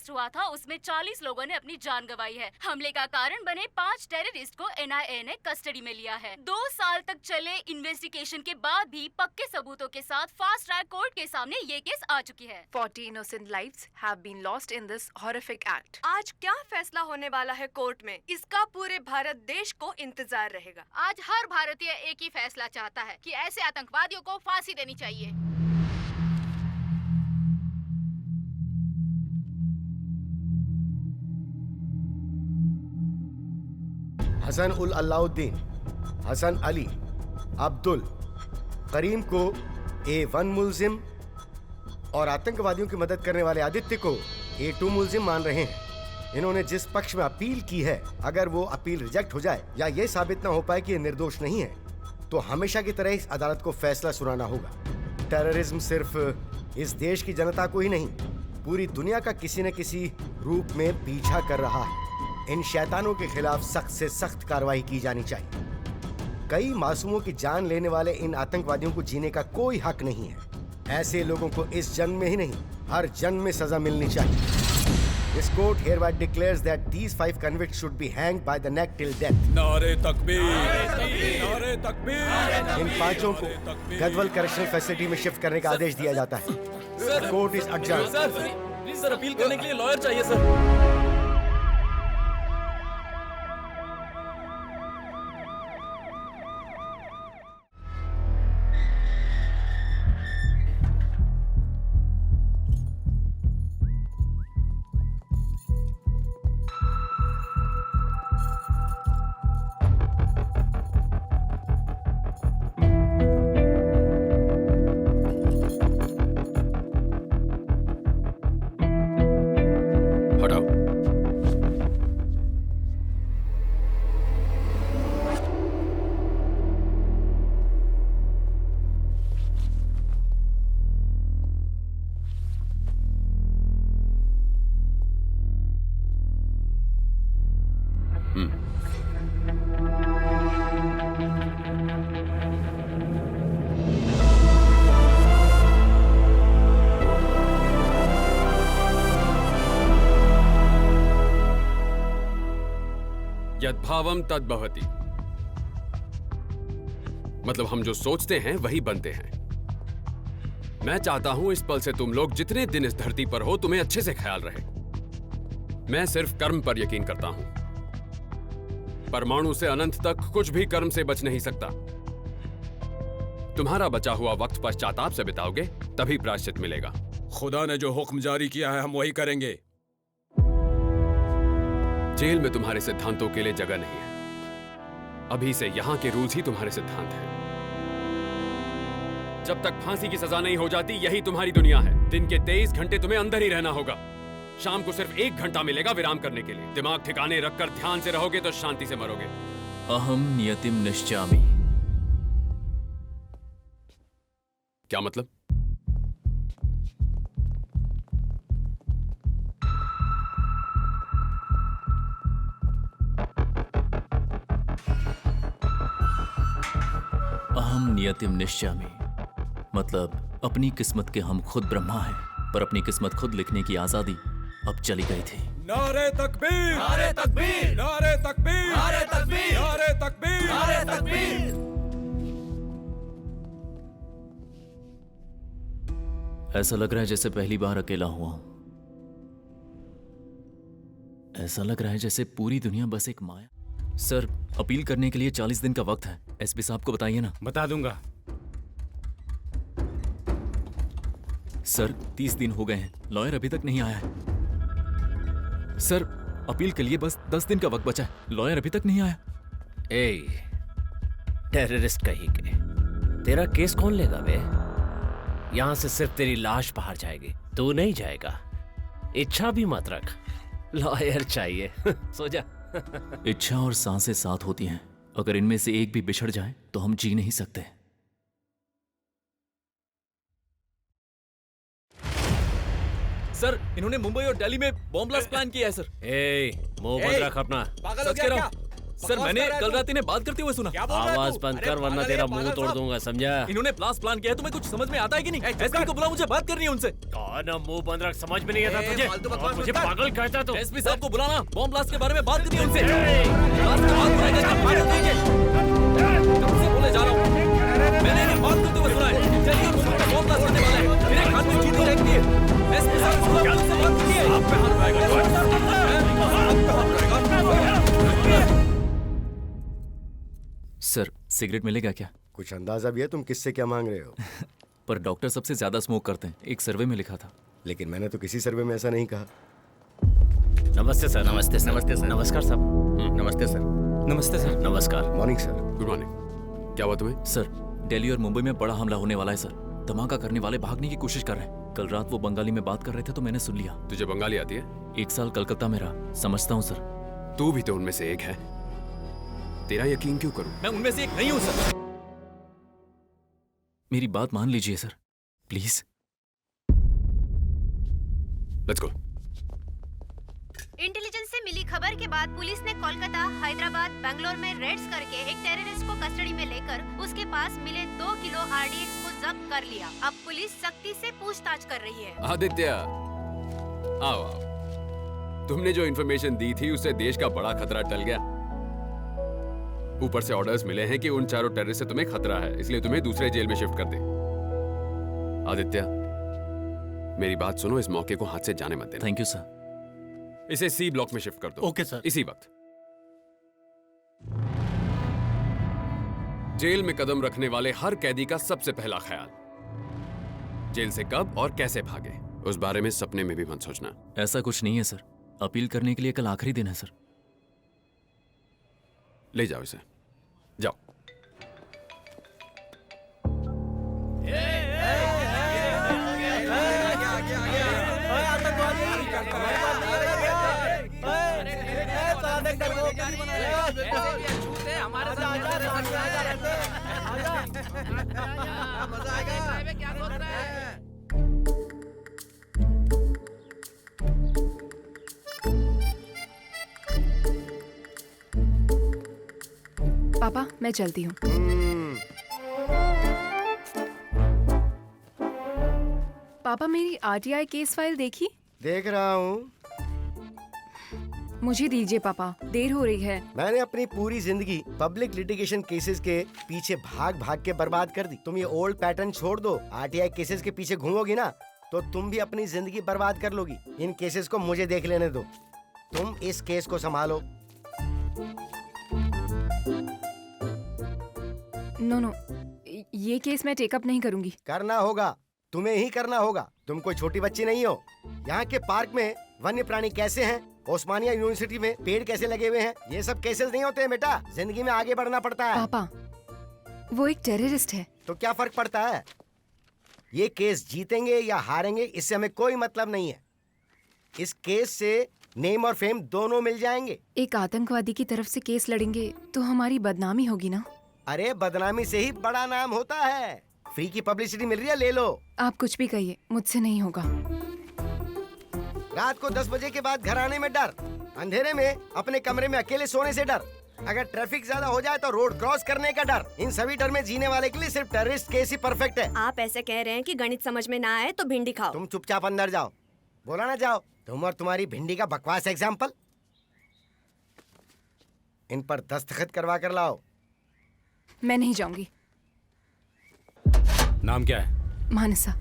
Blast हुआ था उसमें 40 लोगों ने अपनी जान गंवाई है। हमले का कारण बने 5 टेररिस्ट को एनआईए ने कस्टडी में लिया है। 2 साल तक चले इन्वेस्टिगेशन के बाद भी पक्के सबूतों के साथ फास्ट ट्रैक कोर्ट के सामने ये केस आ चुकी है। 40 innocent lives have been lost in this horrific act. आज क्या फैसला होने वाला है कोर्ट में, इसका पूरे भारत देश को इंतजार रहेगा। आज हर भारतीय एक ही फैसला चाहता है कि ऐसे आतंकवादियों को फांसी देनी चाहिए। हसन उल अलाउद्दीन, हसन अली, अब्दुल करीम को A1 मुल्जिम और आतंकवादियों की मदद करने वाले आदित्य को A2 मुल्जिम मान रहे हैं। इन्होंने जिस पक्ष में अपील की है, अगर वो अपील रिजेक्ट हो जाए या ये साबित ना हो पाए कि ये निर्दोष नहीं है, तो हमेशा की तरह इस अदालत को फैसला सुनाना होगा। टेररिज्म सिर्फ इस देश की जनता को ही नहीं, पूरी दुनिया का किसी न किसी रूप में पीछा कर रहा है। इन शैतानों के खिलाफ सख्त से सख्त कार्रवाई की जानी चाहिए। कई मासूमों की जान लेने वाले इन आतंकवादियों को जीने का कोई हक नहीं है। ऐसे लोगों को इस जन्म में ही नहीं, हर जन्म में सजा मिलनी चाहिए। This court hereby declares that these 5 convicts should be hanged by the neck till death. नारे तकबीर, नारे तकबीर। इन 5 को गदवल करेक्शनल फैसिलिटी में शिफ्ट करने का आदेश दिया जाता है। Court is adjourned. Please sir, appeal करने के लिए लॉयर चाहिए सर। यद्भावम तद्भवति, मतलब हम जो सोचते हैं वही बनते हैं। मैं चाहता हूं इस पल से तुम लोग जितने दिन इस धरती पर हो, तुम्हें अच्छे से ख्याल रहे। मैं सिर्फ कर्म पर यकीन करता हूं। परमाणु से अनंत तक कुछ भी कर्म से बच नहीं सकता। तुम्हारा बचा हुआ वक्त पश्चाताप से बिताओगे, तभी प्रायश्चित मिलेगा। खुदा ने जो हुक्म जारी किया है हम वही करेंगे। जेल में तुम्हारे सिद्धांतों के लिए जगह नहीं है। अभी से यहाँ के रूल्स ही तुम्हारे सिद्धांत हैं। जब तक फांसी की सजा नहीं हो जाती, यही तुम्हारी दुनिया है। दिन के 23 घंटे तुम्हें अंदर ही रहना होगा। शाम को सिर्फ 1 घंटा मिलेगा विराम करने के लिए। दिमाग ठिकाने रखकर ध्यान से रहोगे तो शांति से मरोगे। अहम नियतिम निश्चामि। क्या मतलब? अहम नियतिम निश्चामि मतलब अपनी किस्मत के हम खुद ब्रह्मा हैं, पर अपनी किस्मत खुद लिखने की आजादी अब चली गई थी। नारे तकबीर, नारे तकबीर, नारे तकबीर, नारे तकबीर, नारे तकबीर, नारे तकबीर। ऐसा लग रहा है जैसे पहली बार अकेला हुआ हूं। ऐसा लग रहा है जैसे पूरी दुनिया बस एक माया। सर, अपील करने के लिए 40 दिन का वक्त है। एसपी साहब को बताइए ना। बता दूंगा। सर, 30 दिन हो गए हैं, लॉयर अभी तक नहीं आया है। सर, अपील के लिए बस 10 दिन का वक्त बचा है, लॉयर अभी तक नहीं आया। टेररिस्ट कहीं के, तेरा केस कौन लेगा बे? यहां से सिर्फ तेरी लाश बाहर जाएगी, तू नहीं जाएगा। इच्छा भी मत रख, लॉयर चाहिए। सो जा। इच्छा और सांसें साथ होती हैं, अगर इनमें से एक भी बिछड़ जाए तो हम जी नहीं सकते। सर, इन्होंने मुंबई और दिल्ली में बॉम्ब ब्लास्ट प्लान किया है सर। मुंह बंद रख अपना। पागल हो गया क्या? सर मैंने कल रात इन्हें बात करते हुए सुना। क्या बोल रहा है तू? आवाज बंद अरे कर वरना पागल तेरा है, मुंह पागल तोड़ सब। दूंगा, समझा? इन्होंने प्लान किया है, तुम्हें कुछ समझ में आता है कि नहीं? एसपी को बुला, मुझे बात करनी है उनसे। कौन मुंह बंद रख, समझ में नहीं आता तुझे? फालतू बकवास मुझे मत कर। पागल कहता तू? एसपी साहब को बुलाना, बॉम्ब ब्लास्ट के बारे में बात करनी है उनसे। ब्लास्ट का हाथ बुलाएगा, जब फायर करेंगे। कब से बोले जा रहा हूँ, मैंने इन्हें बात करते हुए सुना है। जल्दी उनको बॉम्ब ब्लास्ट करने वाला है, मेरे खान में चीनी रहती है। एसपी साहब को बुला, उनसे बात कीजिए। आप पे हाथ उठाएगा, आप पे हाथ उठाएगा। सर सिगरेट मिलेगा क्या? कुछ अंदाजा भी है तुम किससे क्या मांग रहे हो? पर डॉक्टर सबसे ज्यादा स्मोक करते हैं, एक सर्वे में लिखा था। लेकिन मैंने तो किसी सर्वे में ऐसा नहीं कहा। नमस्ते सर। नमस्ते सर। नमस्ते सर। नमस्कार साहब। नमस्ते सर। नमस्ते सर। नमस्कार। Morning sir. Good morning. क्या हुआ तुम्हें? सर दिल्ली और मुंबई में बड़ा हमला होने वाला है सर। धमाका करने वाले भागने की कोशिश कर रहे हैं। कल रात वो बंगाली में बात कर रहे थे तो मैंने सुन लिया। तुझे बंगाली आती है? 1 साल कलकत्ता में रहा, समझता हूँ सर। तू भी तो उनमें से एक है। तेरा यकीन क्यों करूं? मैं उनमें से एक नहीं हूँ सर। मेरी बात मान लीजिए sir, please. Let's go. Intelligence से मिली खबर के बाद पुलिस ने कोलकाता, हैदराबाद, बेंगलोर में रेड्स करके एक टेररिस्ट को कस्टडी में लेकर उसके पास मिले 2 किलो आरडीएक्स को जब्त कर लिया। अब पुलिस सख्ती से पूछताछ कर रही है। आदित्य, आओ आओ। तुमने जो इन्फॉर्मेशन दी थी उससे देश का बड़ा खतरा टल गया। ऊपर से ऑर्डर्स मिले हैं कि उन चारों टेररिस्ट से तुम्हें खतरा है, इसलिए तुम्हें दूसरे जेल में शिफ्ट कर दे। आदित्य, मेरी बात सुनो, इस मौके को हाथ से जाने मत देना। Thank you sir. इसे सी ब्लॉक में शिफ्ट कर दो। Okay sir. इसी वक्त। जेल में कदम रखने वाले हर कैदी का सबसे पहला ख्याल, जेल से कब और कैसे भागे, उस बारे में सपने में भी मत सोचना। ऐसा कुछ नहीं है सर, अपील करने के लिए कल आखिरी दिन है सर। ले जाओ इसे, जाओ। पापा मैं चलती हूँ। पापा मेरी आरटीआई केस फाइल देखी? देख रहा हूँ। मुझे दीजिए पापा, देर हो रही है। मैंने अपनी पूरी जिंदगी पब्लिक लिटिगेशन केसेस के पीछे भाग भाग के बर्बाद कर दी। तुम ये ओल्ड पैटर्न छोड़ दो, आरटीआई केसेस के पीछे घूमोगी ना तो तुम भी अपनी जिंदगी बर्बाद कर लोगी। इन केसेस को मुझे देख लेने दो, तुम इस केस को संभालो। नो, ये केस मैं टेकअप नहीं करूंगी। करना होगा, तुम्हें ही करना होगा। तुम कोई छोटी बच्ची नहीं हो। यहाँ के पार्क में वन्य प्राणी कैसे हैं, ओस्मानिया यूनिवर्सिटी में पेड़ कैसे लगे हुए हैं, ये सब केसेस नहीं होते हैं बेटा। जिंदगी में आगे बढ़ना पड़ता है। पापा वो एक टेररिस्ट है। तो क्या फर्क पड़ता है? ये केस जीतेंगे या हारेंगे इससे हमें कोई मतलब नहीं है। इस केस से नेम और फेम दोनों मिल जाएंगे। एक आतंकवादी की तरफ से केस लड़ेंगे तो हमारी बदनामी होगी ना। अरे बदनामी से ही बड़ा नाम होता है। फ्री की पब्लिसिटी मिल रही है, ले लो। आप कुछ भी कहिए, मुझसे नहीं होगा। रात को 10 बजे के बाद घर आने में डर, अंधेरे में अपने कमरे में अकेले सोने से डर, अगर ट्रैफिक ज्यादा हो जाए तो रोड क्रॉस करने का डर। इन सभी डर में जीने वाले के लिए सिर्फ टेररिस्ट केस ही परफेक्ट है। आप ऐसे कह रहे हैं कि गणित समझ में ना आए तो भिंडी खाओ। तुम चुपचाप अंदर जाओ, बोला ना जाओ। तुम और तुम्हारी भिंडी का बकवास एग्जाम्पल। इन पर दस्तखत करवा कर लाओ। मैं नहीं जाऊंगी। नाम क्या है? मानसा।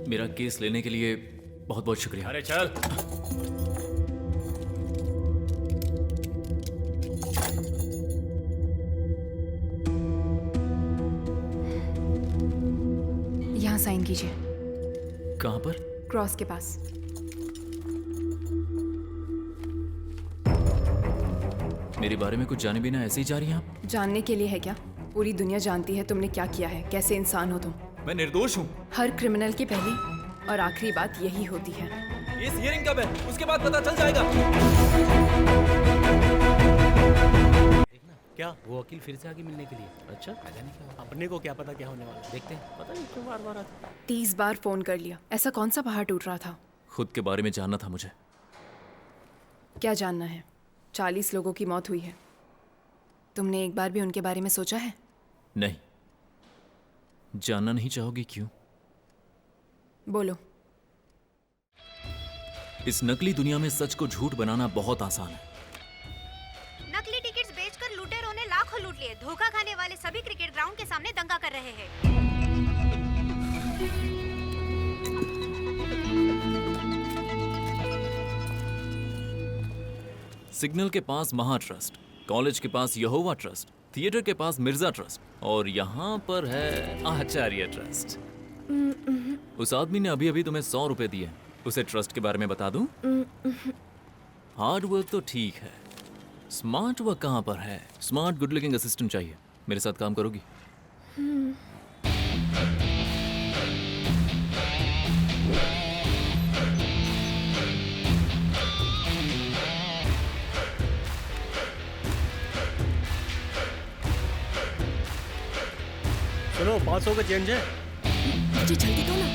मेरा केस लेने के लिए बहुत बहुत शुक्रिया। अरे चल। यहाँ साइन कीजिए। कहाँ पर? क्रॉस के पास। मेरे बारे में कुछ जाने बिना ऐसे ही जा रही हैं आप? जानने के लिए है क्या? पूरी दुनिया जानती है तुमने क्या किया है, कैसे इंसान हो तुम। मैं निर्दोष हूँ। हर क्रिमिनल की पहली और आखिरी बात यही होती है। इस हियरिंग कब है? उसके बाद पता चल जाएगा। क्या वो वकील फिर से आगे मिलने के लिए? अच्छा, पता नहीं क्या। अपने को क्या पता क्या होने वाला, देखते हैं। पता नहीं क्यों बार-बार आता। 30 बार फोन कर लिया। ऐसा कौन सा पहाड़ टूट रहा था? खुद के बारे में जानना था मुझे। क्या जानना है? 40 लोगों की मौत हुई है। तुमने एक बार भी उनके बारे में सोचा है? नहीं। जानना नहीं चाहोगी क्यों? बोलो। इस नकली दुनिया में सच को झूठ बनाना बहुत आसान है। नकली टिकट्स बेचकर लुटेरों ने लाखों लूट लिए। धोखा खाने वाले सभी क्रिकेट ग्राउंड के सामने दंगा कर रहे हैं। सिग्नल के पास महा ट्रस्ट, कॉलेज के पास यहोवा ट्रस्ट, थिएटर के पास मिर्जा ट्रस्ट और यहाँ पर है आचार्य ट्रस्ट। उस आदमी ने अभी अभी तुम्हें 100 रुपए दिए। उसे ट्रस्ट के बारे में बता दूं? हार्ड वर्क तो ठीक है, स्मार्ट वर्क कहाँ पर है? स्मार्ट गुड लुकिंग असिस्टेंट चाहिए। मेरे साथ काम करोगी? सुनो, 500 का चेंज है। मुझे जल्दी दो ना।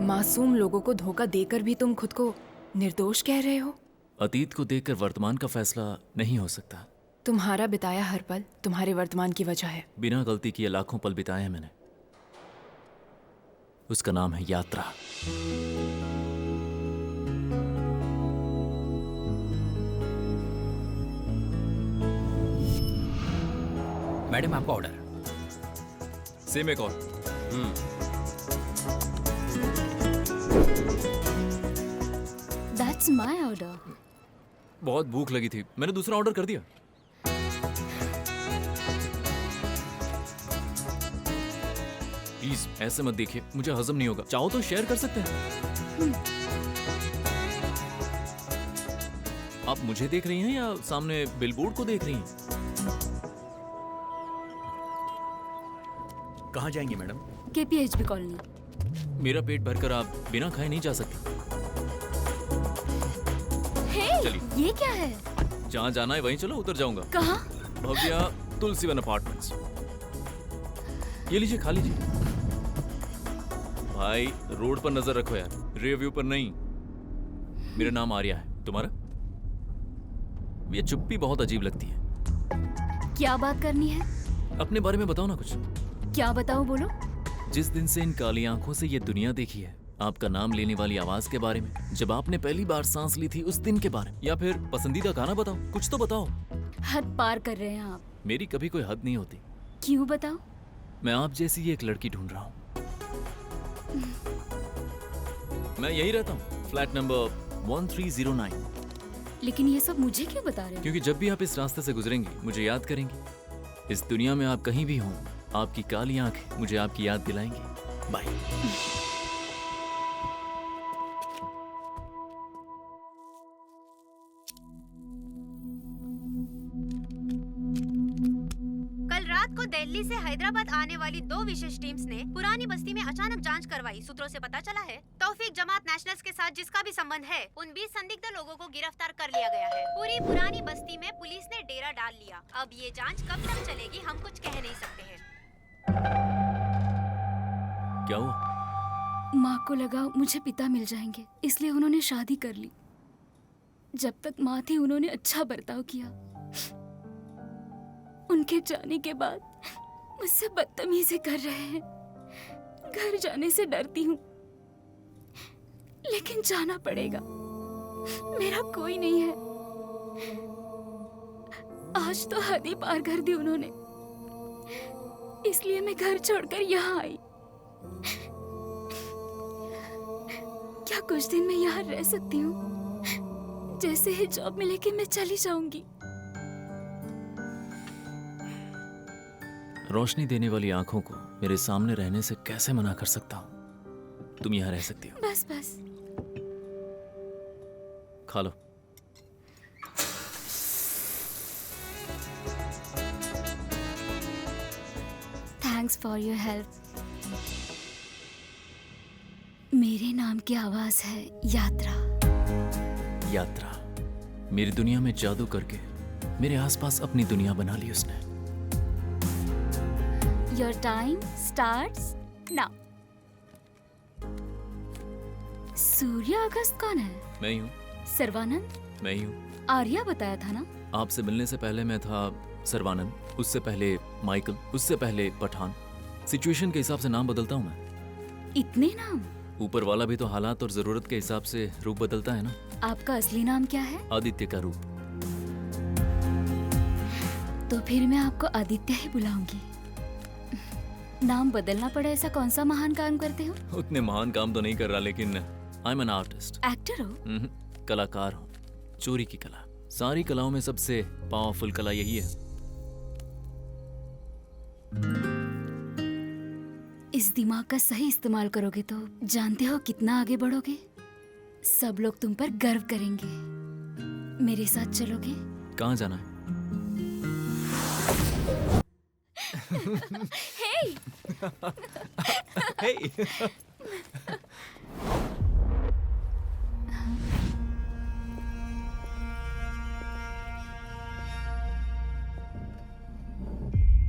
मासूम लोगों को धोखा देकर भी तुम खुद को निर्दोष कह रहे हो? अतीत को देखकर वर्तमान का फैसला नहीं हो सकता। तुम्हारा बिताया हर पल तुम्हारे वर्तमान की वजह है। बिना गलती किए लाखों पल बिताए हैं मैंने। उसका नाम है यात्रा। मैडम, आपका ऑर्डर। सेम एक और। That's my order. बहुत भूख लगी थी, मैंने दूसरा ऑर्डर कर दिया। प्लीज ऐसे मत देखिए, मुझे हजम नहीं होगा। चाहो तो शेयर कर सकते हैं। आप मुझे देख रही हैं या सामने बिलबोर्ड को देख रही हैं? कहाँ जाएंगी मैडम? KPHB colony. मेरा पेट भरकर आप बिना खाए नहीं जा सकती। ये क्या है? जहाँ जाना है वहीं चलो, उतर जाऊंगा। कहाँ? भव्या तुलसीवन अपार्टमेंट्स। ये लीजिए, खा लीजिए। भाई रोड पर नजर रखो यार, रियर व्यू पर नहीं। मेरा नाम आर्या है, तुम्हारा? ये चुप्पी बहुत अजीब लगती है। क्या बात करनी है? अपने बारे में बताओ ना कुछ। क्या बताऊं, बोलो। जिस दिन से इन काली आंखों से ये दुनिया देखी है, आपका नाम लेने वाली आवाज के बारे में, जब आपने पहली बार सांस ली थी उस दिन के बारे में, या फिर पसंदीदा गाना बताओ, कुछ तो बताओ। हद पार कर रहे हैं आप। मेरी कभी कोई हद नहीं होती। क्यों, बताओ। मैं आप जैसी एक लड़की ढूंढ रहा हूँ। मैं यही रहता हूँ, फ्लैट नंबर 1309। लेकिन ये सब मुझे क्यों बता रहे हो? क्योंकि जब भी आप इस रास्ते से गुजरेंगी मुझे याद करेंगी। इस दुनिया में आप कहीं भी हों, आपकी काली आंखें मुझे आपकी याद दिलाएंगी। बाय। कल रात को दिल्ली से हैदराबाद आने वाली 2 विशेष टीम्स ने पुरानी बस्ती में अचानक जांच करवाई। सूत्रों से पता चला है तौफीक जमात नेशनल्स के साथ जिसका भी संबंध है, उन 20 संदिग्ध लोगों को गिरफ्तार कर लिया गया है। पूरी पुरानी बस्ती में पुलिस ने डेरा डाल लिया। अब ये जांच कब तक चलेगी हम कुछ कह नहीं सकते हैं। क्या हुआ? माँ को लगा मुझे पिता मिल जाएंगे, इसलिए उन्होंने शादी कर ली। जब तक माँ थी उन्होंने अच्छा बर्ताव किया। उनके जाने के बाद मुझसे बदतमीजी कर रहे हैं। घर जाने से डरती हूँ, लेकिन जाना पड़ेगा। मेरा कोई नहीं है। आज तो हद ही पार कर दी उन्होंने, इसलिए मैं घर छोड़कर यहाँ आई। क्या कुछ दिन मैं यहाँ रह सकती हूँ? जैसे ही जॉब मिलेगी मैं चली जाऊंगी। रोशनी देने वाली आंखों को मेरे सामने रहने से कैसे मना कर सकता हूँ? तुम यहाँ रह सकती हो। बस बस। खा लो। Thanks for your help. मेरे नाम की आवाज है यात्रा। यात्रा। मेरी दुनिया में जादू करके मेरे आसपास अपनी दुनिया बना ली उसने। Your time starts now. Surya अगस्त कौन है? मैं ही हूँ। सर्वानंद? मैं ही हूँ। आर्या बताया था ना? आपसे मिलने से पहले मैं था सर्वानंद, उससे पहले माइकल, उससे पहले पठान। सिचुएशन के हिसाब से नाम बदलता हूँ मैं। इतने नाम? ऊपर वाला भी तो हालात और जरूरत के हिसाब से रूप बदलता है ना। आपका असली नाम क्या है? आदित्य का रूप। तो फिर मैं आपको आदित्य ही बुलाऊंगी। नाम बदलना पड़ा ऐसा कौन सा महान काम करते हो? उतने महान काम तो नहीं कर रहा, लेकिन I am an artist. Actor हो? कलाकार हूँ। चोरी की कला। सारी कलाओं में सबसे पावरफुल कला यही है। इस दिमाग का सही इस्तेमाल करोगे तो जानते हो कितना आगे बढ़ोगे। सब लोग तुम पर गर्व करेंगे। मेरे साथ चलोगे? कहाँ जाना है? हे! हे!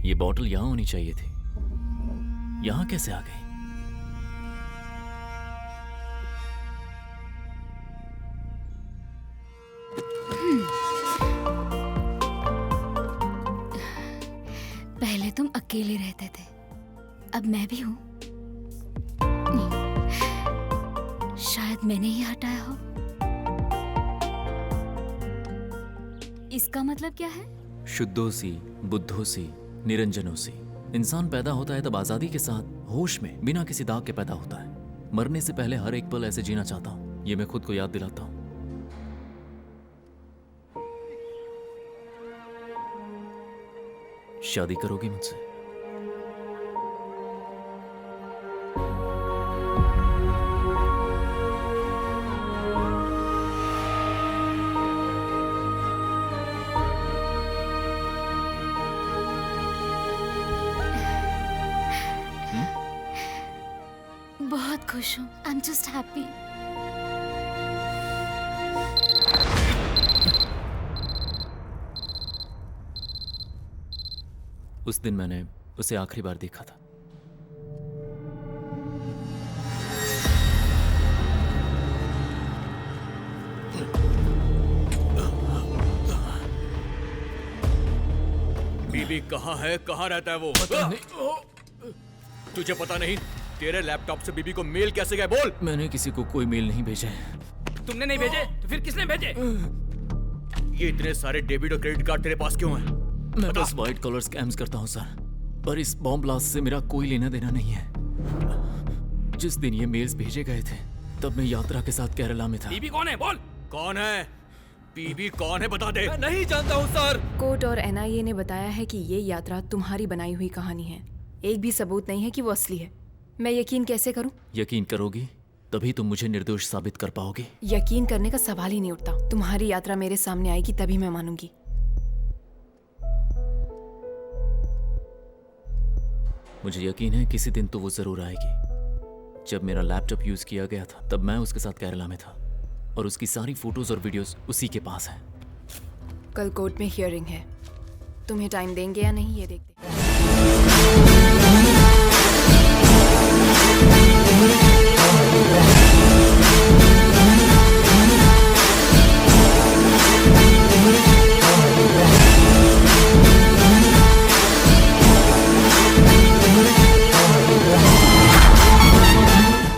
ये बॉटल यहाँ होनी चाहिए थी। यहाँ कैसे आ गई? पहले तुम अकेले रहते थे, अब मैं भी हूँ। शायद मैंने ही हटाया हो। इसका मतलब क्या है? शुद्धोसी, बुद्धोसी, निरंजनोसी। इंसान पैदा होता है तब आजादी के साथ होश में बिना किसी दाग के पैदा होता है। मरने से पहले हर एक पल ऐसे जीना चाहता हूँ। ये मैं खुद को याद दिलाता हूँ। शादी करोगी मुझसे? बहुत खुश हूँ। I am just happy. उस दिन मैंने उसे आखिरी बार देखा था। बीबी कहाँ है? कहाँ रहता है वो? पता नहीं। तुझे पता नहीं? तेरे लैपटॉप से बीबी को मेल कैसे गए? बोल। मैंने किसी को कोई मेल नहीं भेजा है। तुमने नहीं भेजे तो फिर किसने भेजे? ये इतने सारे डेबिट और क्रेडिट कार्ड तेरे पास क्यों हैं? मैं बस व्हाइट कॉलर स्कैम्स करता हूँ सर, पर इस बॉम्ब ब्लास्ट से मेरा कोई लेना देना नहीं है। जिस दिन ये मेल्स भेजे गए थे तब मैं यात्रा के साथ केरला में था। बीबी कौन है? बोल। कौन है? बीबी कौन है? बता दे। मैं नहीं जानता हूँ सर। कोर्ट और एनआईए ने बताया है कि ये यात्रा तुम्हारी बनाई हुई कहानी है। एक भी सबूत नहीं है कि वो असली है। मैं यकीन कैसे करूं? यकीन करोगी तभी तुम मुझे निर्दोष साबित कर पाओगी। यकीन करने का सवाल ही नहीं उठता। तुम्हारी यात्रा मेरे सामने आएगी तभी मैं मानूंगी। मुझे यकीन है किसी दिन तो वो जरूर आएगी। जब मेरा लैपटॉप यूज किया गया था तब मैं उसके साथ केरला में था और उसकी सारी फोटोज और वीडियोस उसी के पास हैं। कल कोर्ट में हियरिंग है। तुम्हें टाइम देंगे या नहीं ये देखते हैं।